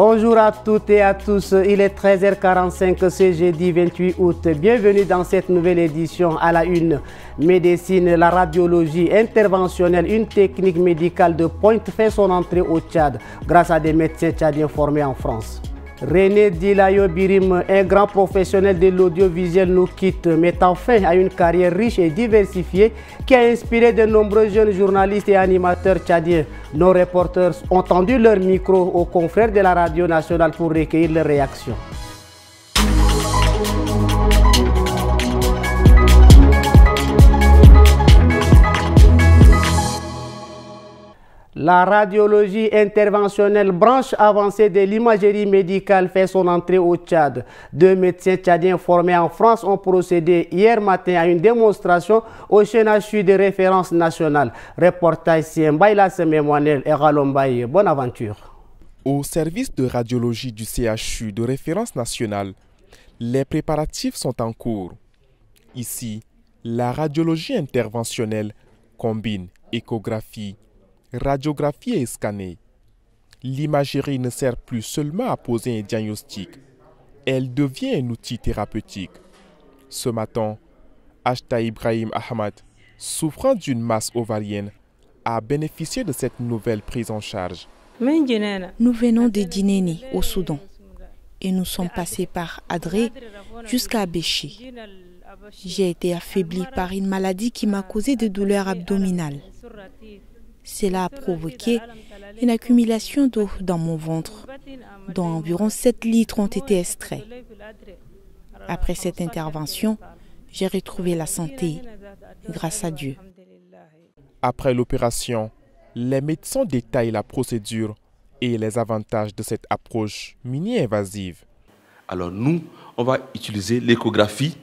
Bonjour à toutes et à tous, il est 13h45 ce jeudi 28 août. Bienvenue dans cette nouvelle édition à la une. Médecine, la radiologie interventionnelle, une technique médicale de pointe fait son entrée au Tchad grâce à des médecins tchadiens formés en France. René Dilayo Birim, un grand professionnel de l'audiovisuel, nous quitte, mettant fin à une carrière riche et diversifiée qui a inspiré de nombreux jeunes journalistes et animateurs tchadiens. Nos reporters ont tendu leur micro aux confrères de la radio nationale pour recueillir leurs réactions. La radiologie interventionnelle, branche avancée de l'imagerie médicale, fait son entrée au Tchad. Deux médecins tchadiens formés en France ont procédé hier matin à une démonstration au CHU de référence nationale. Reportage Siembaïla Semémoanel et Ralombaye. Bonne aventure. Au service de radiologie du CHU de référence nationale, les préparatifs sont en cours. Ici, la radiologie interventionnelle combine échographie, radiographie et scanner. L'imagerie ne sert plus seulement à poser un diagnostic, elle devient un outil thérapeutique. Ce matin, Ashta Ibrahim Ahmad, souffrant d'une masse ovarienne, a bénéficié de cette nouvelle prise en charge. Nous venons de Dinéni, au Soudan, et nous sommes passés par Adré jusqu'à Béchi. J'ai été affaiblie par une maladie qui m'a causé des douleurs abdominales. Cela a provoqué une accumulation d'eau dans mon ventre, dont environ 7 litres ont été extraits. Après cette intervention, j'ai retrouvé la santé, grâce à Dieu. Après l'opération, les médecins détaillent la procédure et les avantages de cette approche mini-invasive. Alors nous, on va utiliser l'échographie.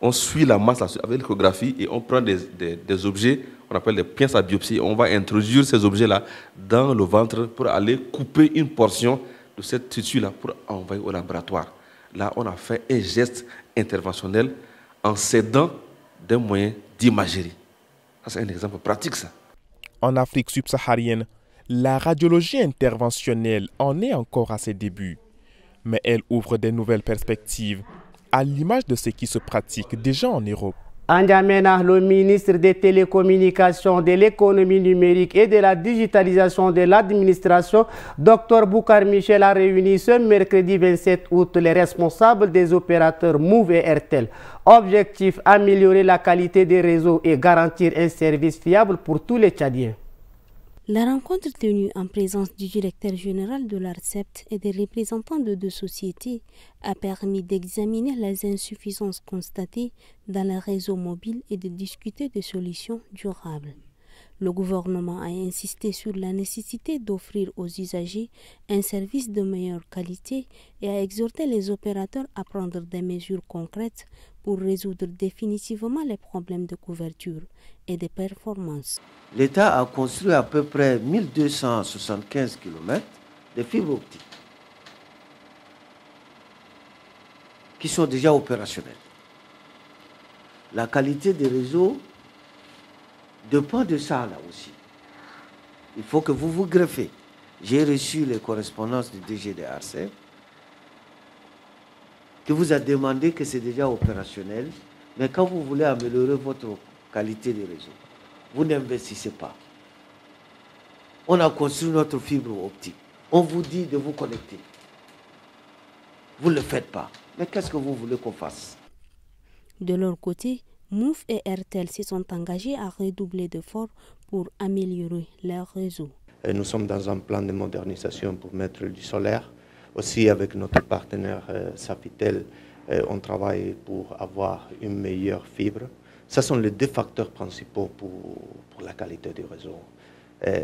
On suit la masse avec l'échographie et on prend des objets, on appelle des pinces à biopsie. On va introduire ces objets-là dans le ventre pour aller couper une portion de cette tissu-là pour envoyer au laboratoire. Là, on a fait un geste interventionnel en s'aidant d'un moyen d'imagerie. C'est un exemple pratique, ça. En Afrique subsaharienne, la radiologie interventionnelle en est encore à ses débuts, mais elle ouvre des nouvelles perspectives, à l'image de ce qui se pratique déjà en Europe. En N'Djamena, le ministre des Télécommunications, de l'économie numérique et de la digitalisation de l'administration, Dr Boukar Michel, a réuni ce mercredi 27 août les responsables des opérateurs Move et Airtel. Objectif, améliorer la qualité des réseaux et garantir un service fiable pour tous les Tchadiens. La rencontre tenue en présence du directeur général de l'ARCEP et des représentants de deux sociétés a permis d'examiner les insuffisances constatées dans les réseaux mobiles et de discuter de solutions durables. Le gouvernement a insisté sur la nécessité d'offrir aux usagers un service de meilleure qualité et a exhorté les opérateurs à prendre des mesures concrètes pour résoudre définitivement les problèmes de couverture et de performance. L'État a construit à peu près 1275 km de fibres optiques qui sont déjà opérationnelles. La qualité des réseaux dépend de ça là aussi. Il faut que vous vous greffez. J'ai reçu les correspondances du DG de ARCEP qui vous a demandé que c'est déjà opérationnel, mais quand vous voulez améliorer votre qualité de réseau, vous n'investissez pas. On a construit notre fibre optique. On vous dit de vous connecter. Vous ne le faites pas. Mais qu'est-ce que vous voulez qu'on fasse? De leur côté, Move et Airtel se sont engagés à redoubler d'efforts pour améliorer leur réseau. Nous sommes dans un plan de modernisation pour mettre du solaire. Aussi avec notre partenaire Safitel, on travaille pour avoir une meilleure fibre. Ce sont les deux facteurs principaux pour la qualité du réseau.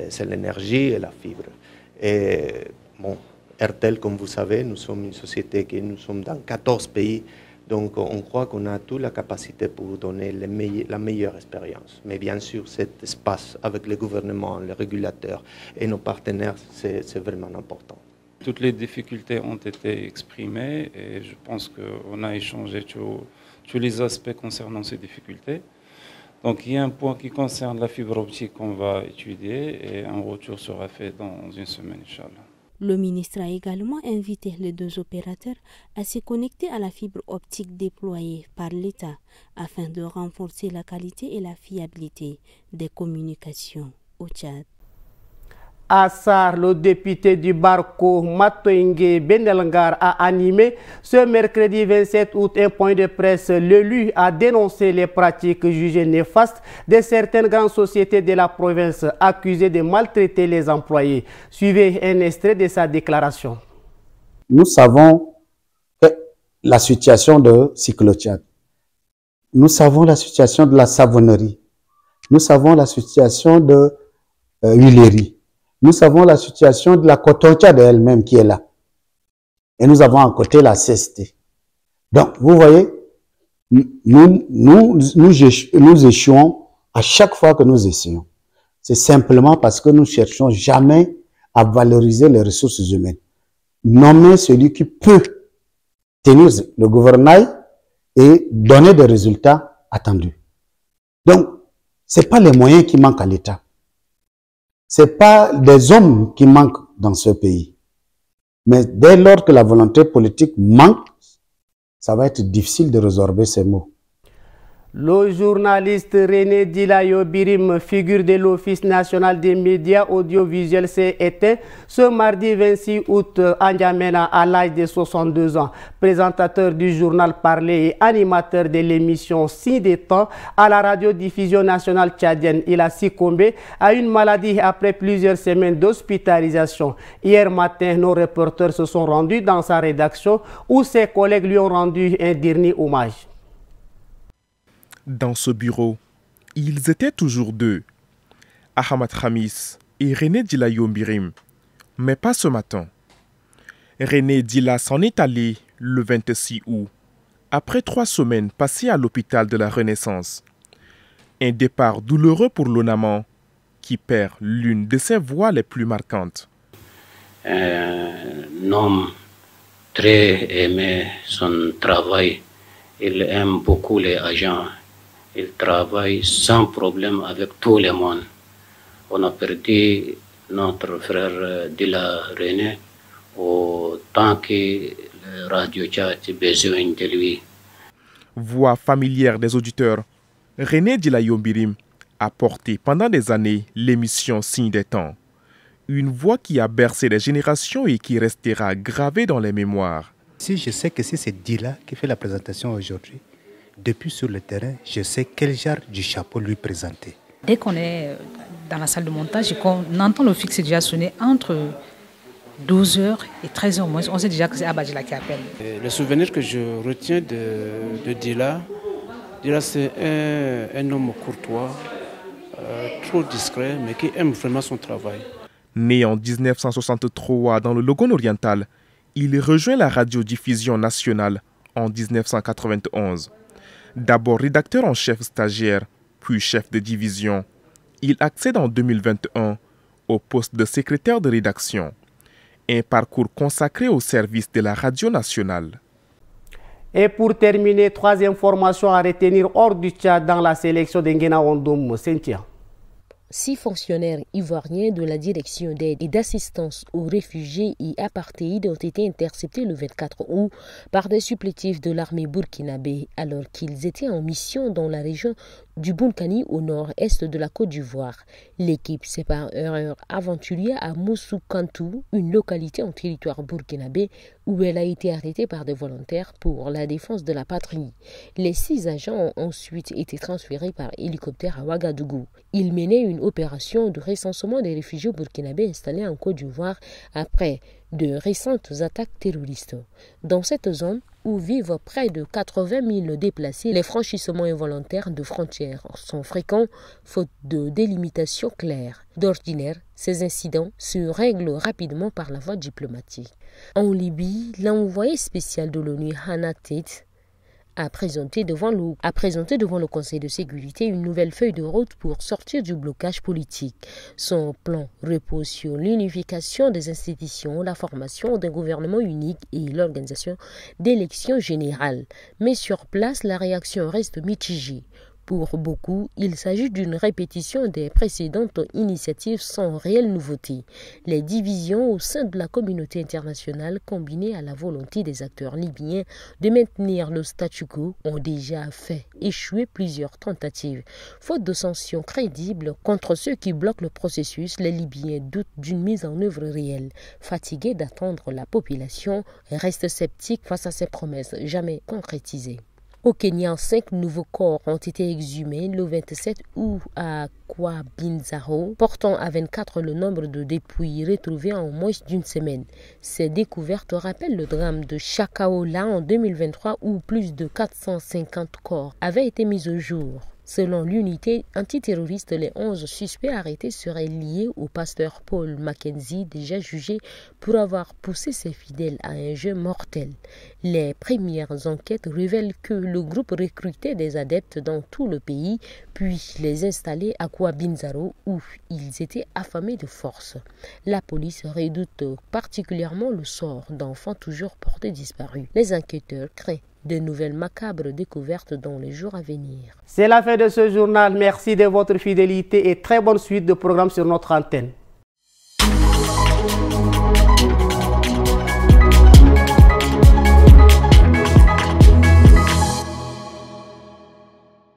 C'est l'énergie et la fibre. Et bon, Airtel, comme vous savez, nous sommes une société qui nous sommes dans 14 pays. Donc on croit qu'on a toute la capacité pour donner la meilleure expérience. Mais bien sûr, cet espace avec le gouvernement, les régulateurs et nos partenaires, c'est vraiment important. Toutes les difficultés ont été exprimées et je pense qu'on a échangé tous les aspects concernant ces difficultés. Donc il y a un point qui concerne la fibre optique qu'on va étudier et un retour sera fait dans une semaine, Inch'Allah. Le ministre a également invité les deux opérateurs à se connecter à la fibre optique déployée par l'État afin de renforcer la qualité et la fiabilité des communications au Tchad. Assar, le député du Barco, Matoingue Bendelangar, a animé ce mercredi 27 août un point de presse. L'élu a dénoncé les pratiques jugées néfastes de certaines grandes sociétés de la province accusées de maltraiter les employés. Suivez un extrait de sa déclaration. Nous savons que la situation de Cyclotchad, nous savons la situation de la savonnerie, nous savons la situation de huilerie. Nous savons la situation de la Cotoncha elle-même qui est là. Et nous avons à côté la CST. Donc, vous voyez, nous échouons à chaque fois que nous essayons. C'est simplement parce que nous cherchons jamais à valoriser les ressources humaines. Nommer celui qui peut tenir le gouvernail et donner des résultats attendus. Donc, c'est pas les moyens qui manquent à l'État. C'est pas des hommes qui manquent dans ce pays. Mais dès lors que la volonté politique manque, ça va être difficile de résorber ces maux. Le journaliste René Dilayo Birim, figure de l'Office national des médias audiovisuels, s'est éteint ce mardi 26 août à N'Djamena à l'âge de 62 ans. Présentateur du journal Parler et animateur de l'émission Si des temps à la radiodiffusion nationale tchadienne, il a succombé à une maladie après plusieurs semaines d'hospitalisation. Hier matin, nos reporters se sont rendus dans sa rédaction où ses collègues lui ont rendu un dernier hommage. Dans ce bureau, ils étaient toujours deux, Ahmad Khamis et René Dilayo Birim, mais pas ce matin. René Dila s'en est allé le 26 août, après 3 semaines passées à l'hôpital de la Renaissance. Un départ douloureux pour l'Onaman, qui perd l'une de ses voix les plus marquantes. Un homme très aimé son travail, il aime beaucoup les agents. Il travaille sans problème avec tout le monde. On a perdu notre frère Dila René autant que le Radio Tchad a besoin de lui. Voix familière des auditeurs, René Dilayo Birim a porté pendant des années l'émission Signe des temps. Une voix qui a bercé les générations et qui restera gravée dans les mémoires. Si je sais que c'est Dila qui fait la présentation aujourd'hui, depuis sur le terrain, je sais quel genre du chapeau lui présenter. Dès qu'on est dans la salle de montage et qu'on entend le fixe déjà sonner entre 12h et 13h au moins, on sait déjà que c'est Abadjila qui appelle. Le souvenir que je retiens de Dila, c'est un homme courtois, trop discret, mais qui aime vraiment son travail. Né en 1963 dans le Logone oriental, il rejoint la radiodiffusion nationale en 1991. D'abord rédacteur en chef stagiaire, puis chef de division, il accède en 2021 au poste de secrétaire de rédaction. Un parcours consacré au service de la radio nationale. Et pour terminer, 3 informations à retenir hors du Tchad dans la sélection d'Engena Ondoum. Cynthia. 6 fonctionnaires ivoiriens de la direction d'aide et d'assistance aux réfugiés et apartheid ont été interceptés le 24 août par des supplétifs de l'armée burkinabé alors qu'ils étaient en mission dans la région du Bunkani au nord-est de la Côte d'Ivoire. L'équipe s'est par erreur aventurée à Moussoukantou, une localité en territoire burkinabé où elle a été arrêtée par des volontaires pour la défense de la patrie. Les 6 agents ont ensuite été transférés par hélicoptère à Ouagadougou. Ils menaient une opération de recensement des réfugiés burkinabés installés en Côte d'Ivoire après de récentes attaques terroristes. Dans cette zone où vivent près de 80 000 déplacés, les franchissements involontaires de frontières sont fréquents, faute de délimitation claire. D'ordinaire, ces incidents se règlent rapidement par la voie diplomatique. En Libye, l'envoyé spécial de l'ONU, Hannah Tate, a présenté devant le Conseil de sécurité une nouvelle feuille de route pour sortir du blocage politique. Son plan repose sur l'unification des institutions, la formation d'un gouvernement unique et l'organisation d'élections générales. Mais sur place, la réaction reste mitigée. Pour beaucoup, il s'agit d'une répétition des précédentes initiatives sans réelle nouveauté. Les divisions au sein de la communauté internationale, combinées à la volonté des acteurs libyens de maintenir le statu quo, ont déjà fait échouer plusieurs tentatives. Faute de sanctions crédibles contre ceux qui bloquent le processus, les Libyens doutent d'une mise en œuvre réelle. Fatigués d'attendre, la population reste sceptique face à ces promesses jamais concrétisées. Au Kenya, 5 nouveaux corps ont été exhumés le 27 août à Kawabinzaro, portant à 24 le nombre de dépouilles retrouvées en moins d'une semaine. Ces découvertes rappellent le drame de Chakaola en 2023 où plus de 450 corps avaient été mis au jour. Selon l'unité antiterroriste, les 11 suspects arrêtés seraient liés au pasteur Paul Mackenzie, déjà jugé pour avoir poussé ses fidèles à un jeu mortel. Les premières enquêtes révèlent que le groupe recrutait des adeptes dans tout le pays, puis les installait à Kawabinzaro où ils étaient affamés de force. La police redoute particulièrement le sort d'enfants toujours portés disparus. Les enquêteurs craignent de nouvelles macabres découvertes dans les jours à venir. C'est la fin de ce journal. Merci de votre fidélité et très bonne suite de programmes sur notre antenne.